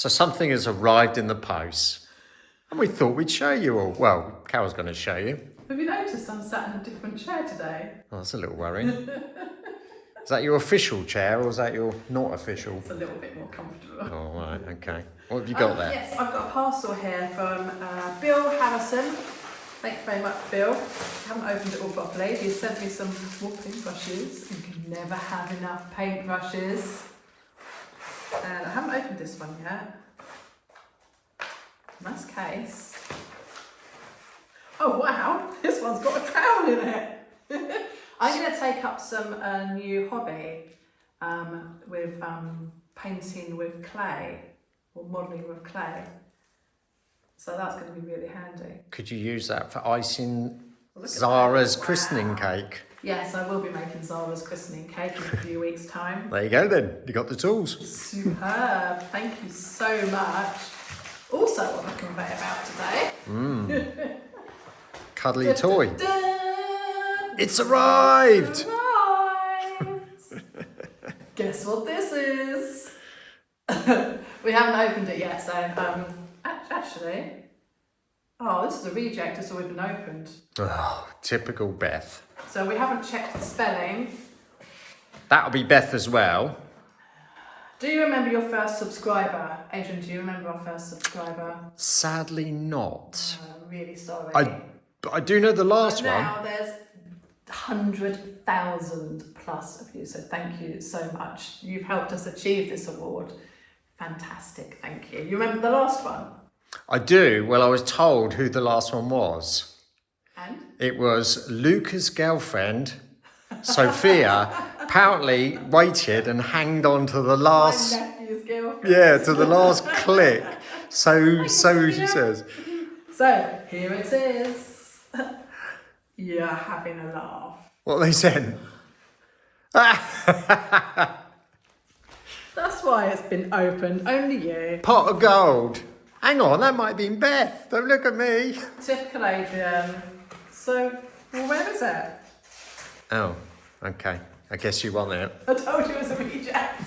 So something has arrived in the post, and we thought we'd show you all. Well, Carol's going to show you. Have you noticed I'm sat in a different chair today? Oh, that's a little worrying. Is that your official chair, or is that your not official? It's a little bit more comfortable. Oh, right, okay. What have you got there? Yes, I've got a parcel here from Bill Harrison. Thank you very much, Bill. I haven't opened it all properly. He sent me some more paintbrushes. You can never have enough paintbrushes. And I haven't opened this one yet. Nice case. Oh wow, this one's got a crown in it. I'm going to take up some new hobby with painting with clay or modelling with clay. So that's going to be really handy. Could you use that for icing Zara's christening cake? Yes, I will be making Zara's christening cake in a few weeks' time. There you go then, you got the tools. Superb, thank you so much. Also what I can convey about today. Cuddly toy. Da-da-da! It's arrived! It's arrived! Guess what this is? We haven't opened it yet, so actually, oh, this is a reject. It's already been opened. Oh, typical Beth. So we haven't checked the spelling. That'll be Beth as well. Do you remember your first subscriber? Adrian, do you remember our first subscriber? Sadly not. I'm really sorry. I do know the last But one. now there's 100,000 plus of you, so thank you so much. You've helped us achieve this award. Fantastic, thank you. You remember the last one? I do. Well, I was told who the last one was. And? It was Luca's girlfriend, Sophia, apparently waited and hanged on to the last... My nephew's girlfriend. Yeah, to the last click. So she says. So, here it is. You're having a laugh. What they said? That's why it's been opened, only you. Pot of gold. Hang on, that might have been Beth. Don't look at me. Typical Adrian. So, well, where is it? Oh, okay. I guess you want it. I told you it was a reject.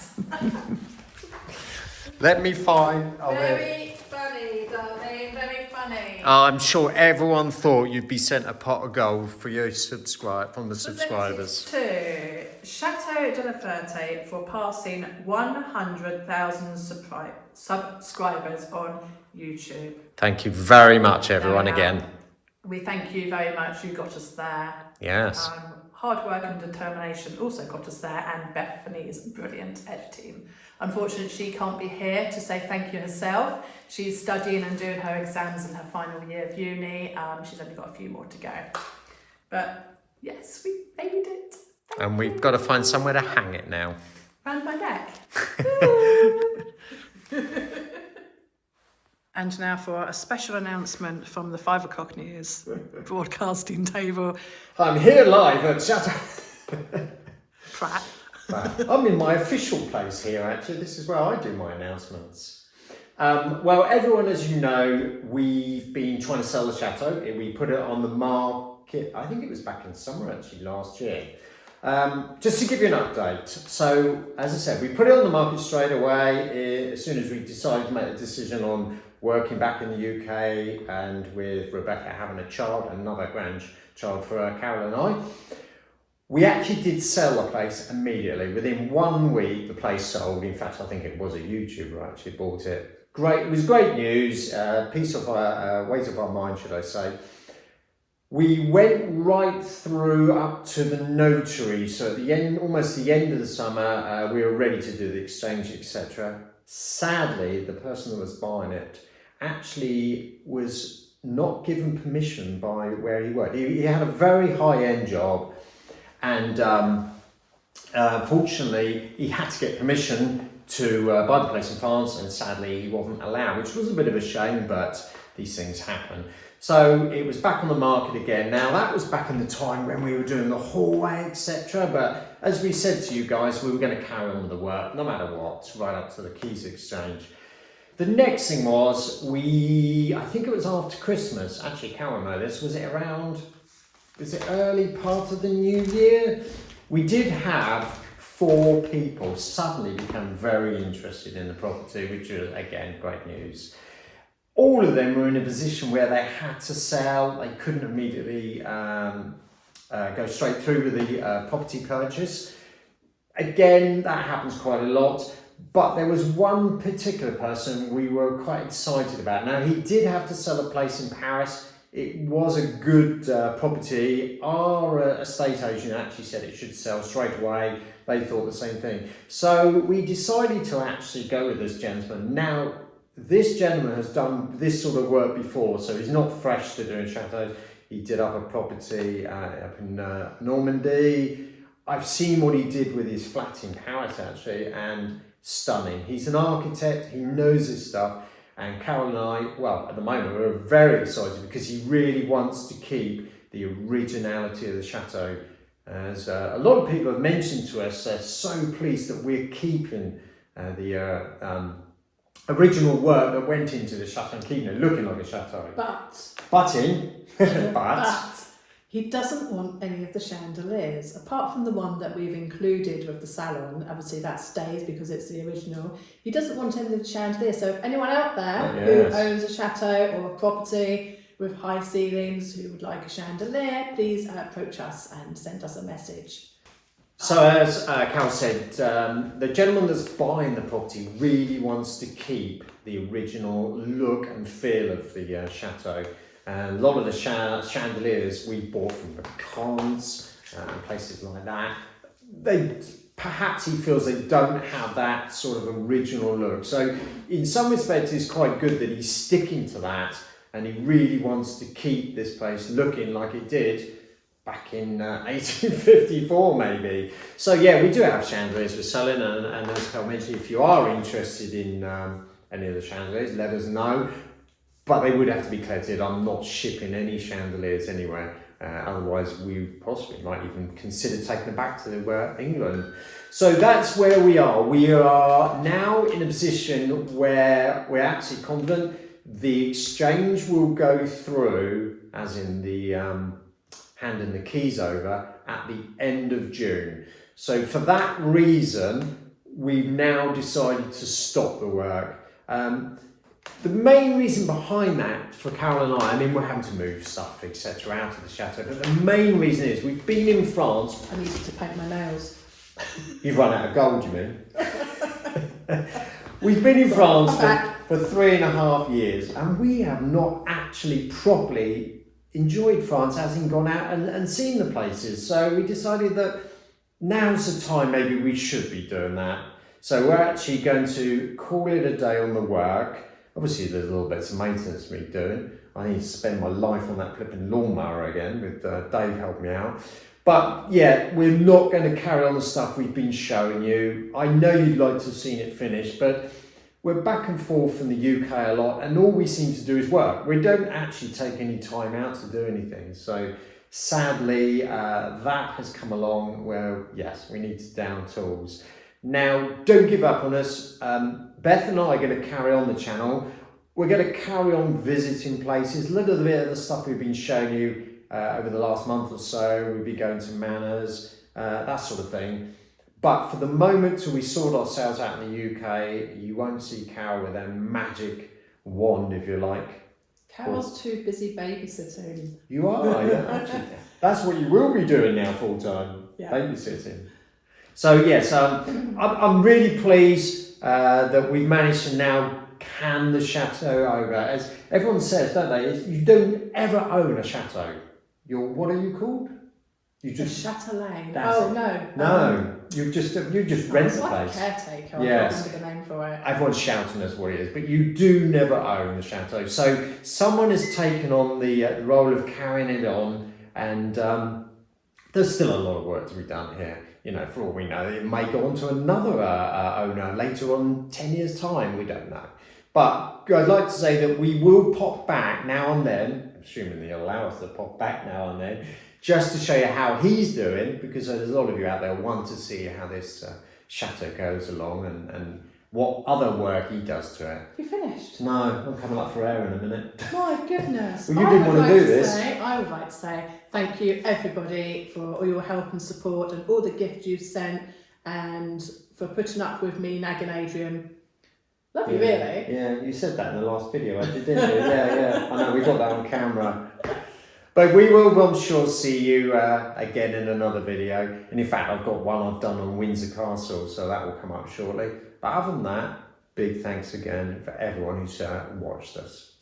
Let me find... Oh, there. Very funny, darling, very funny. I'm sure everyone thought you'd be sent a pot of gold for your from the subscribers. To Chateau de la Ferté for passing 100,000 subscribers on YouTube. Thank you very much, everyone, again. We thank you very much. You got us there. Yes. Hard work and determination also got us there, and Bethany's brilliant editing. Unfortunately, she can't be here to say thank you herself. She's studying and doing her exams in her final year of uni. She's only got a few more to go. But yes, we made it. And we've got to find somewhere to hang it now. Round my neck. And now for a special announcement from the 5 o'clock news broadcasting table. I'm here live at Chateau... Pratt. I'm in my official place here, actually. This is where I do my announcements. Well, everyone, as you know, we've been trying to sell the chateau. We put it on the market, I think it was back in summer, actually, last year. Just to give you an update. So, as I said, we put it on the market straight away as soon as we decided to make a decision on working back in the UK and with Rebecca having a child, another grandchild for Carol and I. We actually did sell the place immediately. Within 1 week, the place sold. In fact, I think it was a YouTuber actually bought it. Great, it was great news, piece of weight of our mind, should I say. We went right through up to the notary. So at the end, almost the end of the summer, we were ready to do the exchange, etc. Sadly, the person that was buying it actually was not given permission by where he worked. He had a very high-end job. And fortunately, he had to get permission to buy the place in France, and sadly, he wasn't allowed, which was a bit of a shame, but these things happen. So it was back on the market again. Now, that was back in the time when we were doing the hallway, etc. But as we said to you guys, we were going to carry on with the work, no matter what, right up to the keys exchange. The next thing was, I think it was after Christmas, actually, Carol know this, was it early part of the new year? We did have 4 people suddenly become very interested in the property, which is, again, great news. All of them were in a position where they had to sell. They couldn't immediately go straight through with the property purchase. Again, that happens quite a lot. But there was one particular person we were quite excited about. Now, he did have to sell a place in Paris. It was a good property. Our estate agent actually said it should sell straight away. They thought the same thing. So we decided to actually go with this gentleman. Now, this gentleman has done this sort of work before, so he's not fresh to doing chateaus. He did up a property up in Normandy. I've seen what he did with his flat in Paris, actually, and stunning. He's an architect, he knows his stuff, and Carol and I, well, at the moment, we're very excited because he really wants to keep the originality of the chateau. As a lot of people have mentioned to us, they're so pleased that we're keeping the original work that went into the chateau and keeping it looking like a chateau. But he doesn't want any of the chandeliers, apart from the one that we've included with the salon. Obviously that stays because it's the original. He doesn't want any of the chandeliers. So if anyone out there who owns a chateau or a property with high ceilings who would like a chandelier, please approach us and send us a message. So as Carol said, the gentleman that's buying the property really wants to keep the original look and feel of the chateau. And a lot of the chandeliers we bought from Cons and places like that, perhaps he feels they don't have that sort of original look. So in some respects it's quite good that he's sticking to that, and he really wants to keep this place looking like it did back in 1854 maybe. So yeah, we do have chandeliers we're selling, and as Carl mentioned, if you are interested in any of the chandeliers, let us know. But they would have to be collected. I'm not shipping any chandeliers anywhere. Otherwise, we possibly might even consider taking them back to England. So that's where we are. We are now in a position where we're actually confident the exchange will go through, as in the handing the keys over, at the end of June. So for that reason, we've now decided to stop the work. The main reason behind that for Carol and I mean, we're having to move stuff, etc., out of the chateau, but the main reason is we've been in France. I needed to paint my nails. You've run out of gold, you mean? We've been in France for 3.5 years, and we have not actually properly enjoyed France, as in gone out and seen the places. So we decided that now's the time maybe we should be doing that. So we're actually going to call it a day on the work. Obviously, there's a little bits of maintenance me doing. I need to spend my life on that flipping lawnmower again with Dave helping me out. But yeah, we're not going to carry on the stuff we've been showing you. I know you'd like to have seen it finished, but we're back and forth from the UK a lot, and all we seem to do is work. We don't actually take any time out to do anything. So sadly, that has come along where, yes, we need to down tools. Now, don't give up on us. Beth and I are going to carry on the channel. We're going to carry on visiting places. A little bit of the stuff we've been showing you over the last month or so. We'll be going to manors, that sort of thing. But for the moment, till we sort ourselves out in the UK, you won't see Carol with a magic wand, if you like. Carol's too busy babysitting. You are, yeah, actually. That's what you will be doing now full time, yeah. Babysitting. So yes, I'm really pleased that we've managed to now can the chateau over. As everyone says, don't they? You don't ever own a chateau. What are you called? You just Châtelaine. Oh no. No, you just rent the place. Caretaker. Yes. I can't remember the name for it. Everyone's shouting us what it is, but you do never own the chateau. So someone has taken on the role of carrying it on, and there's still a lot of work to be done here. You know, for all we know, it may go on to another owner later on, 10 years' time, we don't know. But I'd like to say that we will pop back now and then, assuming they'll allow us to pop back now and then, just to show you how he's doing, because there's a lot of you out there who want to see how this chateau goes along and what other work he does to it. You finished? No, I'm coming up for air in a minute. My goodness. Well, you didn't want to do this. I would like to say thank you everybody for all your help and support and all the gifts you've sent, and for putting up with me nagging Adrian. Love you, Yeah. really. Yeah, you said that in the last video, didn't you? Yeah. I know, we got that on camera. But we will, I'm sure, see you again in another video. And in fact, I've got one I've done on Windsor Castle, so that will come up shortly. But other than that, big thanks again for everyone who's watched us.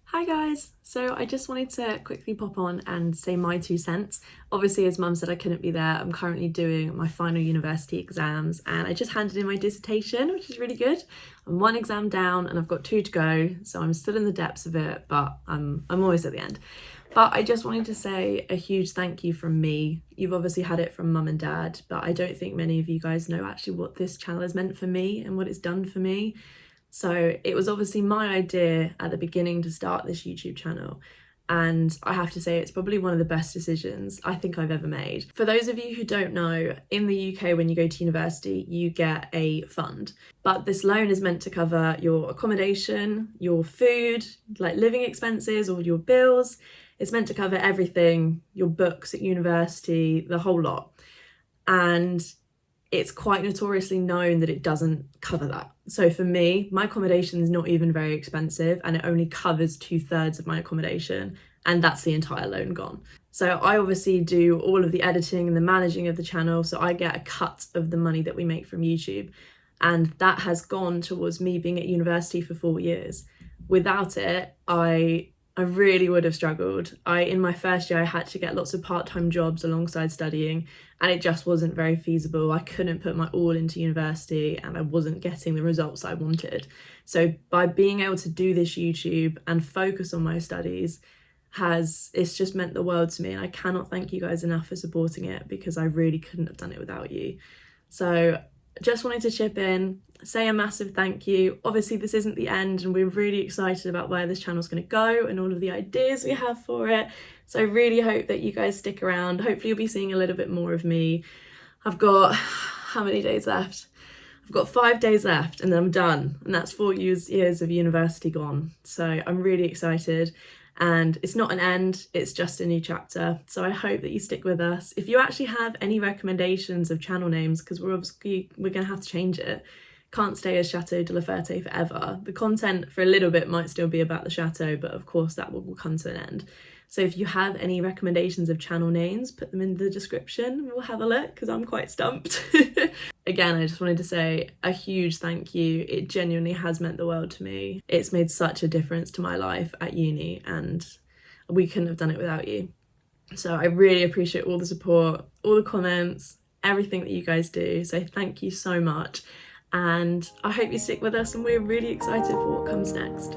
Hi guys, so I just wanted to quickly pop on and say my 2 cents. Obviously, as Mum said, I couldn't be there. I'm currently doing my final university exams and I just handed in my dissertation, which is really good. I'm 1 exam down and I've got 2 to go, so I'm still in the depths of it, but I'm always at the end. But I just wanted to say a huge thank you from me. You've obviously had it from Mum and Dad, but I don't think many of you guys know actually what this channel has meant for me and what it's done for me. So it was obviously my idea at the beginning to start this YouTube channel, and I have to say it's probably one of the best decisions I think I've ever made. For those of you who don't know, in the UK when you go to university you get a fund, but this loan is meant to cover your accommodation, your food, like living expenses, all your bills. It's meant to cover everything, your books at university, the whole lot. And it's quite notoriously known that it doesn't cover that. So for me, my accommodation is not even very expensive and it only covers 2/3 of my accommodation, and that's the entire loan gone. So I obviously do all of the editing and the managing of the channel, so I get a cut of the money that we make from YouTube, and that has gone towards me being at university for 4 years. Without it, I really would have struggled. In my first year, I had to get lots of part-time jobs alongside studying, and it just wasn't very feasible. I couldn't put my all into university and I wasn't getting the results I wanted. So by being able to do this YouTube and focus on my studies, it's just meant the world to me, and I cannot thank you guys enough for supporting it, because I really couldn't have done it without you. So just wanted to chip in, say a massive thank you. Obviously this isn't the end and we're really excited about where this channel's going to go and all of the ideas we have for it. So I really hope that you guys stick around. Hopefully you'll be seeing a little bit more of me. I've got, how many days left? I've got 5 days left and then I'm done. And that's 4 years of university gone. So I'm really excited. And it's not an end, it's just a new chapter. So I hope that you stick with us. If you actually have any recommendations of channel names, because we're going to have to change it. Can't stay as Chateau de la Ferté forever. The content for a little bit might still be about the chateau, but of course that will come to an end. So if you have any recommendations of channel names, put them in the description. We'll have a look, because I'm quite stumped. Again, I just wanted to say a huge thank you. It genuinely has meant the world to me. It's made such a difference to my life at uni, and we couldn't have done it without you. So I really appreciate all the support, all the comments, everything that you guys do. So thank you so much. And I hope you stick with us, and we're really excited for what comes next.